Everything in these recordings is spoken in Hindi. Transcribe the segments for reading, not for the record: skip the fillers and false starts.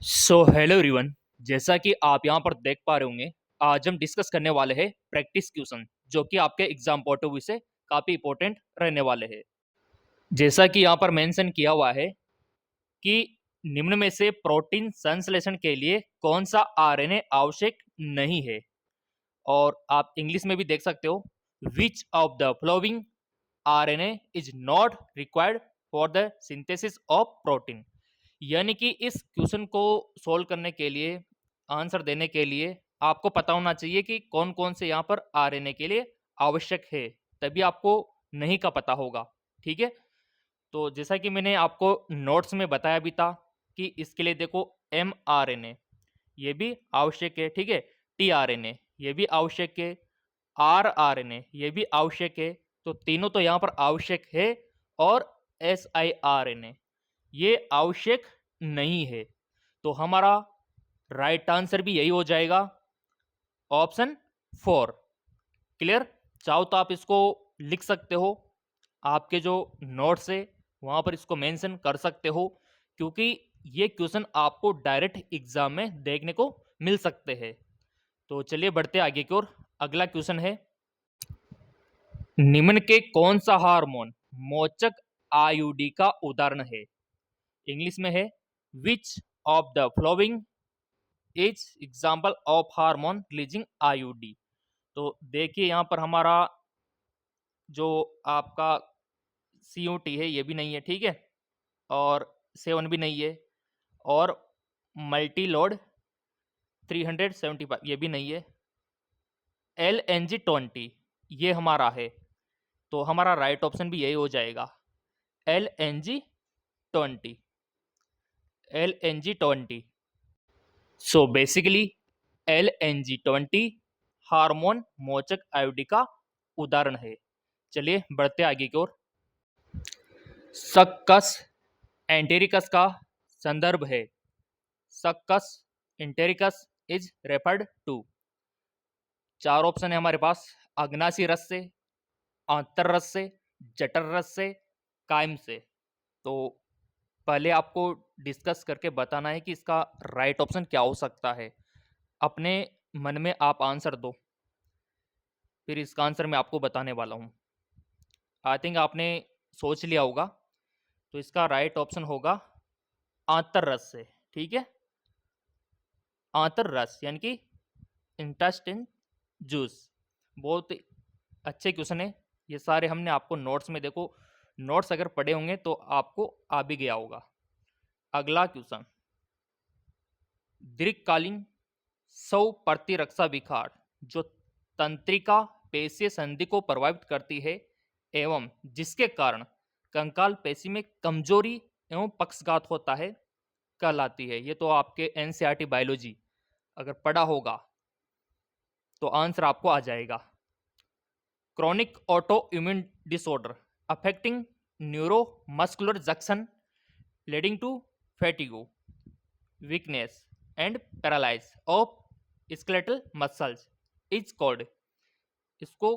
Hello everyone. जैसा कि आप यहाँ पर देख पा रहे होंगे, आज हम डिस्कस करने वाले हैं प्रैक्टिस क्वेश्चन जो कि आपके एग्जाम पॉइंट ऑफ व्यू से काफ़ी इंपॉर्टेंट रहने वाले हैं। जैसा कि यहाँ पर मेंशन किया हुआ है कि निम्न में से प्रोटीन संश्लेषण के लिए कौन सा आरएनए आवश्यक नहीं है, और आप इंग्लिश में भी देख सकते हो, विच of the flowing RNA is not required for the synthesis of protein. यानी कि इस क्वेश्चन को सोल्व करने के लिए, आंसर देने के लिए आपको पता होना चाहिए कि कौन कौन से यहाँ पर आरएनए के लिए आवश्यक है, तभी आपको नहीं का पता होगा। ठीक है, तो जैसा कि मैंने आपको नोट्स में बताया भी था कि इसके लिए देखो, एम आर एन ए ये भी आवश्यक है, ठीक है, टी आर एन ए ये भी आवश्यक है, आर आर एन ए ये भी आवश्यक है। तो तीनों तो यहाँ पर आवश्यक है, और S I R N A ये आवश्यक नहीं है। तो हमारा राइट आंसर भी यही हो जाएगा, ऑप्शन 4। क्लियर? चाहो तो आप इसको लिख सकते हो, आपके जो नोट्स है वहां पर इसको मेंशन कर सकते हो, क्योंकि ये क्वेश्चन आपको डायरेक्ट एग्जाम में देखने को मिल सकते हैं। तो चलिए बढ़ते आगे की ओर। अगला क्वेश्चन है, निम्न के कौन सा हार्मोन मोचक आयुडी का उदाहरण है? इंग्लिश में है, which of the following is example of hormone releasing IUD. तो देखिए यहाँ पर हमारा जो आपका सी है ये भी नहीं है, ठीक है, और 7 भी नहीं है, और मल्टी लोड 375 ये भी नहीं है, LNG20 ये हमारा है। तो हमारा राइट ऑप्शन भी यही हो जाएगा, LNG20। LNG20, so basically LNG20 hormone मोचक आयोडी का उदाहरण है। चलिए बढ़ते आगे की ओर। सक्कस एंटेरिकस का संदर्भ है। Succus entericus is referred to, चार ऑप्शन है हमारे पास, अग्नाशी रस से, आंतर रस से, जठर रस से, कायम से। तो पहले आपको डिस्कस करके बताना है कि इसका राइट ऑप्शन क्या हो सकता है। अपने मन में आप आंसर दो, फिर इसका आंसर मैं आपको बताने वाला हूँ। आई थिंक आपने सोच लिया होगा, तो इसका राइट ऑप्शन होगा आंतर रस से। ठीक है, आंतर रस यानी कि इंटेस्टाइन जूस। बहुत अच्छे क्वेश्चन है, ये सारे हमने आपको नोट्स में, देखो नोट्स अगर पढ़े होंगे तो आपको आ भी गया होगा। अगला क्वेश्चन, दीर्घकालीन सौ प्रतिरक्षा विकार जो तंत्रिका पेशीय संधि को प्रभावित करती है एवं जिसके कारण कंकाल पेशी में कमजोरी एवं पक्षघात होता है, कहलाती है। ये तो आपके एनसीईआरटी बायोलॉजी अगर पढ़ा होगा तो आंसर आपको आ जाएगा। chronic autoimmune disorder affecting neuromuscular junction leading to fatigue, weakness and paralysis of skeletal muscles is called। इसको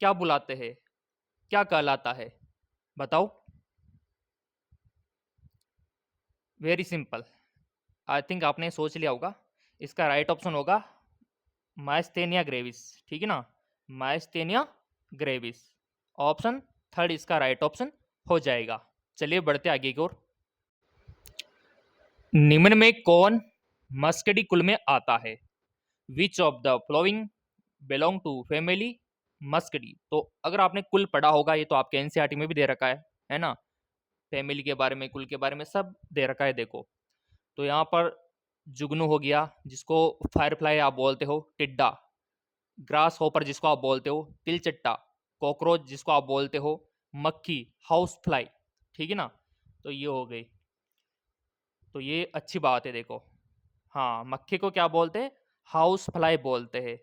क्या बुलाते हैं, क्या कहलाता है, बताओ। वेरी सिंपल, आई थिंक आपने सोच लिया होगा। इसका राइट ऑप्शन होगा माइस्थेनिया ग्रेविस। ठीक है ना, माइस्थेनिया ग्रेविस। ऑप्शन थर्ड इसका राइट ऑप्शन हो जाएगा। चलिए बढ़ते आगे की ओर। निम्न में कौन मस्कडी कुल में आता है? Which of the following belong to family Muscidae. तो अगर आपने कुल पढ़ा होगा, ये तो आपके एनसीईआरटी में भी दे रखा है ना, फैमिली के बारे में, कुल के बारे में सब दे रखा है। देखो, तो यहाँ पर जुगनू हो गया, जिसको फायरफ्लाई आप बोलते हो, टिड्डा, ग्रास होपर जिसको आप बोलते हो, तिलचट्टा, कॉकरोच जिसको आप बोलते हो, मक्खी, हाउस फ्लाई। ठीक है ना, तो ये हो गई। तो ये अच्छी बात है, देखो, हाँ, मक्खी को क्या बोलते हैं? हाउस फ्लाई बोलते हैं,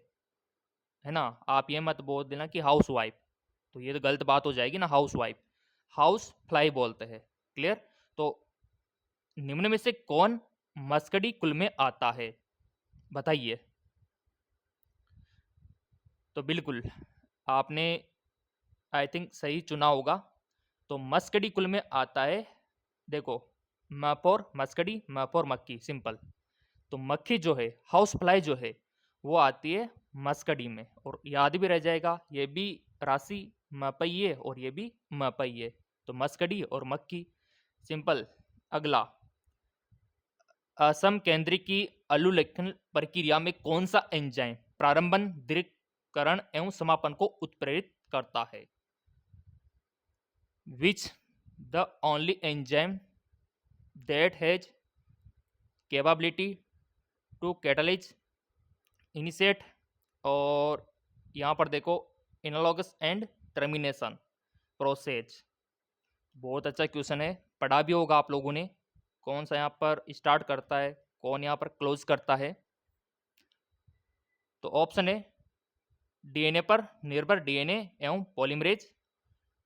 है ना। आप ये मत बोल देना कि हाउस वाइफ, तो ये तो गलत बात हो जाएगी ना, हाउस वाइफ, हाउस फ्लाई बोलते हैं। क्लियर? तो निम्न में से कौन मस्कडी कुल में आता है, बताइए। तो बिल्कुल आपने आई थिंक सही चुना होगा। तो मस्कडी कुल में आता है, देखो, म फॉर मस्कड़ी, म फॉर मक्खी, सिंपल। तो मक्खी जो है, हाउस फ्लाई जो है, वो आती है मस्कड़ी में, और याद भी रह जाएगा, ये भी राशि मपइये और ये भी मपइये, तो मस्कड़ी और मक्खी, सिंपल। अगला, असम केंद्र की अल्लुलेखन प्रक्रिया में कौन सा एंजाइम प्रारंभन, दृढ़ीकरण एवं समापन को उत्प्रेरित करता है? Which the only enzyme that has capability to catalyse, initiate, और यहाँ पर देखो एनालॉगस एंड टर्मिनेशन प्रोसेस। बहुत अच्छा क्वेश्चन है, पढ़ा भी होगा आप लोगों ने, कौन सा यहाँ पर स्टार्ट करता है, कौन यहाँ पर क्लोज करता है। तो ऑप्शन है डीएनए पर निर्भर डीएनए एवं पॉलीमरेज।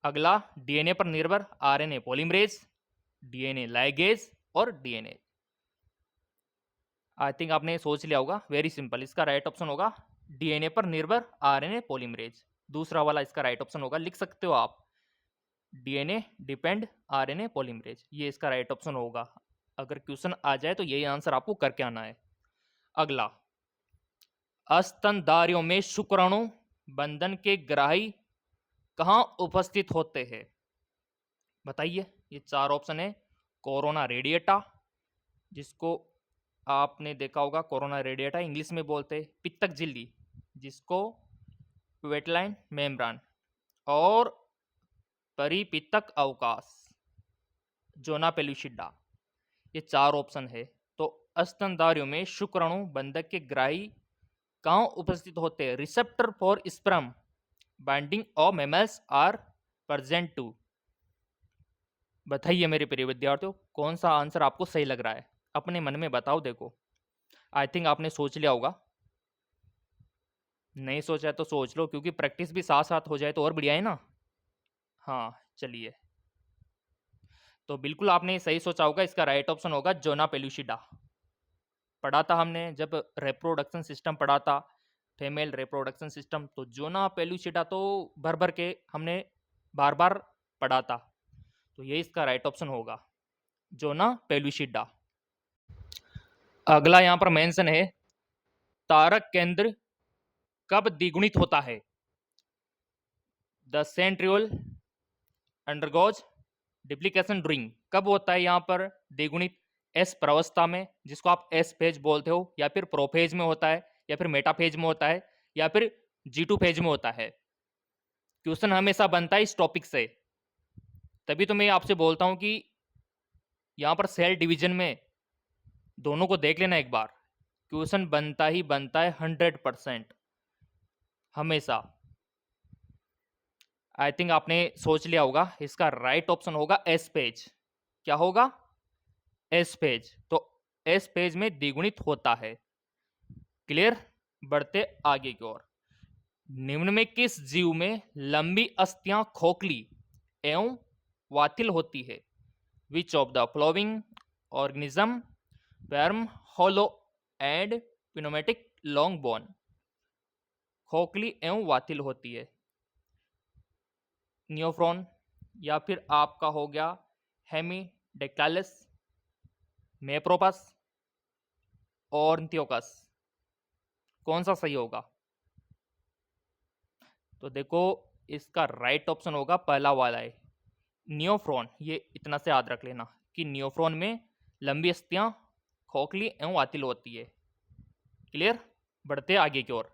अगला, डीएनए पर निर्भर आरएनए पॉलीमरेज, डीएनए लाइगेज और डीएनए। आई थिंक आपने सोच लिया होगा, वेरी सिंपल, इसका राइट ऑप्शन होगा डीएनए पर निर्भर आरएनए पॉलीमरेज। दूसरा वाला इसका राइट ऑप्शन होगा, लिख सकते हो आप, डीएनए डिपेंड आरएनए पॉलीमरेज, ये इसका राइट ऑप्शन होगा। अगर क्वेश्चन आ जाए तो यही आंसर आपको करके आना है। अगला, स्तनधारियों में शुक्राणु बंधन के ग्राही कहाँ उपस्थित होते हैं? बताइए, ये चार ऑप्शन है। कोरोना रेडिएटा, जिसको आपने देखा होगा, कोरोना रेडिएटा इंग्लिश में बोलते हैं। पित्तक झिल्ली, जिसको वेटलाइन मेम्ब्रान, और परिपित्तक अवकाश, जोना पेलुसिडा, ये चार ऑप्शन है। तो स्तनधारियों में शुक्राणु बंधक के ग्राही कहाँ उपस्थित होते हैं? Receptor for sperm binding of mammals are present to. बताइए मेरे प्रिय विद्यार्थियों, कौन सा आंसर आपको सही लग रहा है? अपने मन में बताओ। देखो, आई थिंक आपने सोच लिया होगा, नहीं सोचा है तो सोच लो, क्योंकि प्रैक्टिस भी साथ साथ हो जाए तो और बढ़िया है ना। हाँ, चलिए, तो बिल्कुल आपने सही सोचा होगा, इसका राइट ऑप्शन होगा जोना पेलुसिडा। पढ़ा था हमने जब रिप्रोडक्शन सिस्टम पढ़ा था, फीमेल रिप्रोडक्शन सिस्टम, तो जोना पेलुसिडा तो भर भर के हमने बार बार पढ़ा था, तो ये इसका राइट ऑप्शन होगा, जोना पेलुसिडा। अगला यहाँ पर मेंशन है, तारक केंद्र कब द्विगुणित होता है? द सेंट्रियोल अंडरगोज डिप्लीकेशन ड्यूरिंग, कब होता है यहाँ पर द्विगुणित? एस प्रावस्था में, जिसको आप एस फेज बोलते हो, या फिर प्रोफेज में होता है, या फिर मेटाफेज में होता है, या फिर G2 फेज में होता है। क्वेश्चन हमेशा बनता है इस टॉपिक से, तभी तो मैं आपसे बोलता हूं कि यहाँ पर सेल डिवीजन में दोनों को देख लेना एक बार, क्वेश्चन बनता ही बनता है 100% हमेशा। आई थिंक आपने सोच लिया होगा, इसका राइट ऑप्शन होगा एस पेज। क्या होगा? S page. तो एस पेज में द्विगुणित होता है। क्लियर? बढ़ते आगे की ओर। निम्न में किस जीव में लंबी अस्थियां खोखली एवं वातिल होती है? Which of the following organism worm hollow and pneumatic long bone, खोखली एवं वातिल होती है? नियोफ्रॉन, या फिर आपका हो गया हेमीडेक्टाइलस, मेप्रोपस और इंथियोकस, कौन सा सही होगा? तो देखो, इसका राइट ऑप्शन होगा पहला वाला है, नियोफ्रॉन। ये इतना से याद रख लेना कि नियोफ्रॉन में लंबी अस्थियां खोखली एवं वातिल होती है। क्लियर? बढ़ते आगे की ओर।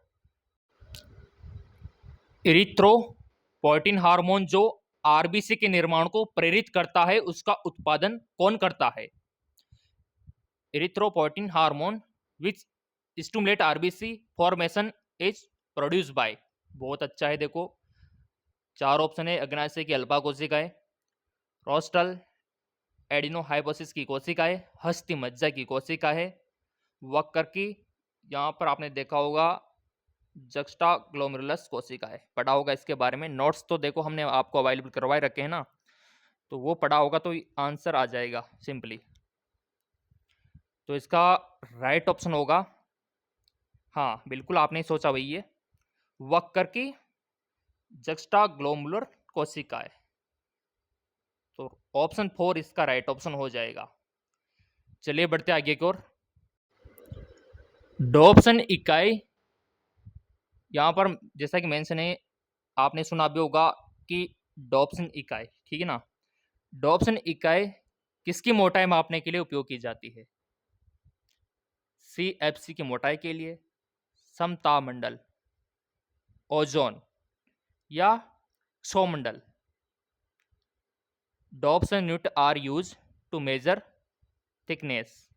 इरिथ्रोपोइटिन हार्मोन जो आरबीसी के निर्माण को प्रेरित करता है, उसका उत्पादन कौन करता है? Erythropoietin hormone which stimulate RBC formation is produced by. बहुत अच्छा है, देखो चार ऑप्शन है। अग्नाशय की अल्फा कोशिकाएं, रोस्टल एडिनोहाइपोसिस की कोशिकाएं, हस्ती मज्जा की कोशिका है, वक्कर की, यहाँ पर आपने देखा होगा जक्स्टा ग्लोमेरुलस कोशिका है। पढ़ा होगा इसके बारे में, नोट्स तो देखो हमने आपको अवेलेबल करवाए रखे हैं ना, तो वो पढ़ा होगा तो आंसर आ जाएगा सिंपली। तो इसका राइट ऑप्शन होगा, हाँ बिल्कुल आपने सोचा वही है, वक्कर की जक्स्टा ग्लोमुलर कोशिका है। तो ऑप्शन 4 इसका राइट ऑप्शन हो जाएगा। चलिए बढ़ते आगे की ओर। डॉप्सन इकाई, यहाँ पर जैसा कि मेंशन है, आपने सुना भी होगा कि डॉप्सन इकाई, ठीक है ना। डॉप्सन इकाई किसकी मोटाई मापने के लिए उपयोग की जाती है? CFC की मोटाई के लिए, समतापमंडल, ओजोन या सौरमंडल। Dobson unit are use to measure thickness.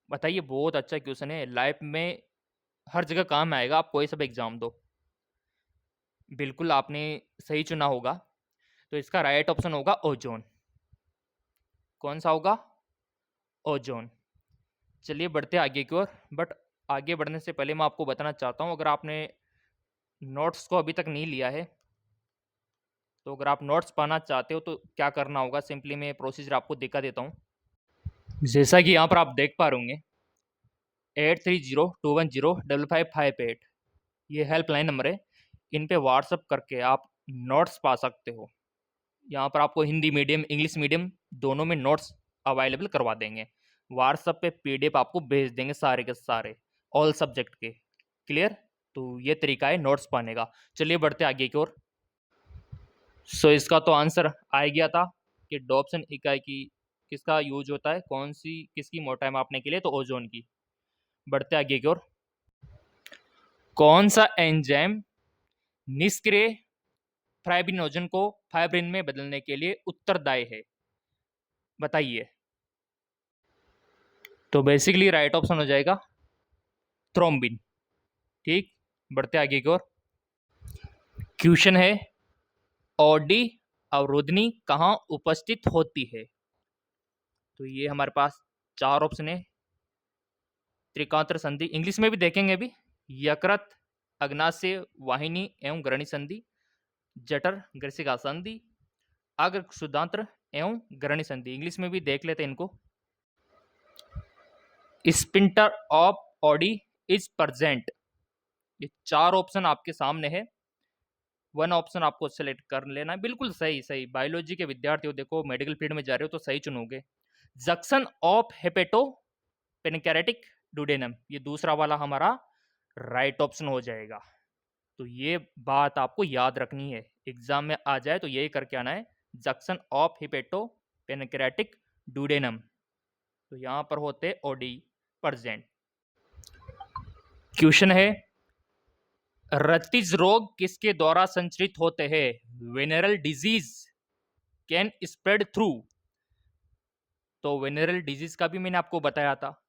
बताइए, बहुत अच्छा क्वेश्चन है, लाइफ में हर जगह काम में आएगा, आप कोई सा भी एग्जाम दो। बिल्कुल आपने सही चुना होगा। तो इसका राइट ऑप्शन होगा ओजोन। कौन सा होगा? ओजोन। चलिए बढ़ते आगे की ओर। बट आगे बढ़ने से पहले मैं आपको बताना चाहता हूँ, अगर आपने नोट्स को अभी तक नहीं लिया है, तो अगर आप नोट्स पाना चाहते हो तो क्या करना होगा, सिंपली मैं प्रोसीजर आपको दिखा देता हूँ। जैसा कि यहाँ पर आप देख पा रहे होंगे, 8302105558 ये हेल्पलाइन नंबर है। इन पे व्हाट्सअप करके आप नोट्स पा सकते हो। यहाँ पर आपको हिंदी मीडियम, इंग्लिश मीडियम दोनों में नोट्स अवेलेबल करवा देंगे। व्हाट्सअप पे PDF आपको भेज देंगे सारे के सारे, ऑल सब्जेक्ट के। क्लियर? तो ये तरीका है नोट्स पाने का। चलिए बढ़ते आगे की ओर। सो इसका तो आंसर आ गया था कि डॉप्सन इकाई की किसका यूज होता है, कौन सी, किसकी मोटाई मापने के लिए, तो ओजोन की। बढ़ते आगे की ओर। कौन सा एंजाइम निष्क्रिय फाइब्रिनोजन को फाइब्रिन में बदलने के लिए उत्तरदायी है? बताइए। तो बेसिकली राइट ऑप्शन हो जाएगा थ्रोम्बिन। ठीक, बढ़ते आगे की ओर। क्वेश्चन है, ओडी अवरोधनी कहाँ उपस्थित होती है? तो ये हमारे पास चार ऑप्शन है। त्रिकांत्र संधि, इंग्लिश में भी देखेंगे अभी। यकृत, अग्नाशय वाहिनी एवं ग्रहणी संधि, जठर ग्रसिका संधि, अग्र क्षुदांत्र एवं ग्रहणी संधि। इंग्लिश में भी देख लेते हैं इनको। Sphincter of OD is present. ये चार ऑप्शन आपके सामने है, वन ऑप्शन आपको सेलेक्ट कर लेना है। बिल्कुल सही, सही बायोलॉजी के विद्यार्थी हो, देखो मेडिकल फील्ड में जा रहे हो तो सही चुनोगे। जंक्शन ऑफ हेपेटो पेनकैरेटिक डुडेनम, ये दूसरा वाला हमारा राइट ऑप्शन हो जाएगा। तो ये बात आपको याद रखनी है, एग्जाम में आ जाए तो यही करके आना है, junction of hepato pancreatic duodenum. तो यहां पर होते ओडी प्रेजेंट। क्वेश्चन है, रतिज रोग किसके द्वारा संचरित होते हैं? वेनेरल डिजीज कैन स्प्रेड थ्रू। तो वेनेरल डिजीज का भी मैंने आपको बताया था,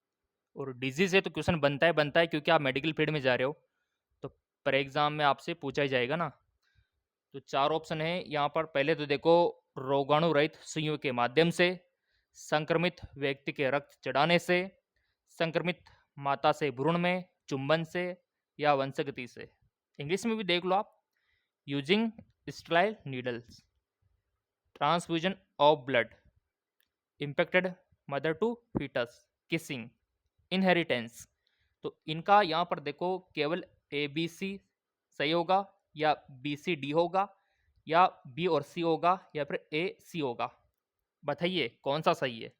और डिजीज है तो क्वेश्चन बनता है क्योंकि आप मेडिकल फील्ड में जा रहे हो, तो पर एग्जाम में आपसे पूछा ही जाएगा ना। तो चार ऑप्शन है यहाँ पर। पहले तो देखो, रोगाणु रहित सुइयों के माध्यम से, संक्रमित व्यक्ति के रक्त चढ़ाने से, संक्रमित माता से भ्रूण में चुंबन से, या वंशगति से। इंग्लिश में भी देख लो आप, using sterile needles, transfusion of blood, impacted mother to foetus, kissing, inheritance. तो इनका यहाँ पर देखो, केवल ABC सही होगा, या BCD होगा, या B और C होगा, या फिर AC होगा। बताइए कौन सा सही है?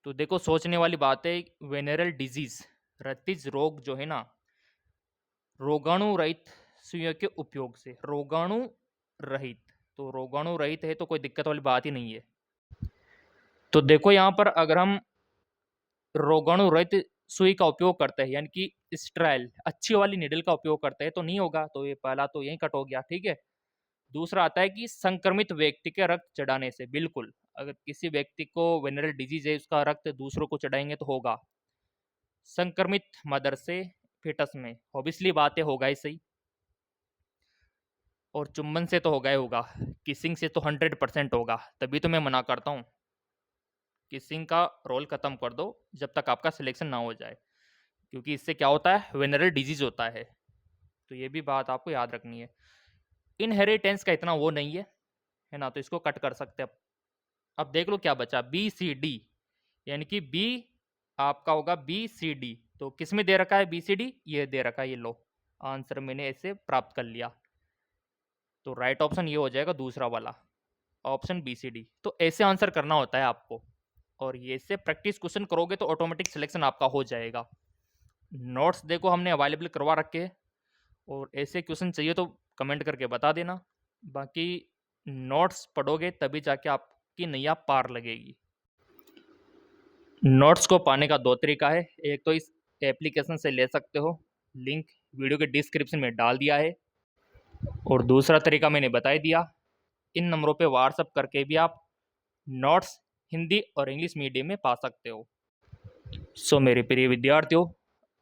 तो देखो, सोचने वाली बात है। वेनेरल डिजीज, रतिज रोग जो है ना, रोगाणु रहित सुइयों के उपयोग से, रोगाणु रहित, तो रोगाणु रहित है तो कोई दिक्कत वाली बात ही नहीं है। तो देखो यहाँ पर, अगर हम रोगाणु रहित सुई का उपयोग करते हैं, यानी कि स्टेराइल अच्छी वाली निडल का उपयोग करते हैं, तो नहीं होगा। तो ये पहला तो यही कट हो गया, ठीक है। दूसरा आता है कि संक्रमित व्यक्ति के रक्त चढ़ाने से। बिल्कुल, अगर किसी व्यक्ति को वेनेरल डिजीज है, उसका रक्त दूसरों को चढ़ाएंगे तो होगा। संक्रमित मदर से फिटस में, ऑब्वियसली बातें होगा ही सही। और चुंबन से तो होगा ही होगा, किसिंग से तो 100% होगा। तभी तो मैं मना करता हूँ, किसिंग का रोल खत्म कर दो जब तक आपका सिलेक्शन ना हो जाए, क्योंकि इससे क्या होता है, वेनेरल डिजीज होता है। तो ये भी बात आपको याद रखनी है। इनहेरिटेंस का इतना वो नहीं है ना, तो इसको कट कर सकते हैं। अब देख लो क्या बचा, BCD, यानी कि B आपका होगा BCD। तो किस में दे रखा है BCD? ये दे रखा है, ये लो आंसर मैंने ऐसे प्राप्त कर लिया। तो राइट ऑप्शन ये हो जाएगा दूसरा वाला, ऑप्शन बी सी डी। तो ऐसे आंसर करना होता है आपको, और ये से प्रैक्टिस क्वेश्चन करोगे तो ऑटोमेटिक सिलेक्शन आपका हो जाएगा। नोट्स देखो हमने अवेलेबल करवा रखे हैं, और ऐसे क्वेश्चन चाहिए तो कमेंट करके बता देना। बाकी नोट्स पढ़ोगे तभी जाके आपकी नैया पार लगेगी। नोट्स को पाने का 2 तरीका है। एक तो इस एप्लीकेशन से ले सकते हो, लिंक वीडियो के डिस्क्रिप्शन में डाल दिया है, और दूसरा तरीका मैंने बता ही दिया। इन नंबरों पे व्हाट्सअप करके भी आप नोट्स हिंदी और इंग्लिश मीडियम में पा सकते हो। सो मेरे प्रिय विद्यार्थियों,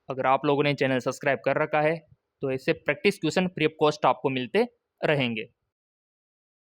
अगर आप लोगों ने चैनल सब्सक्राइब कर रखा है तो ऐसे practice question free of cost आपको मिलते रहेंगे।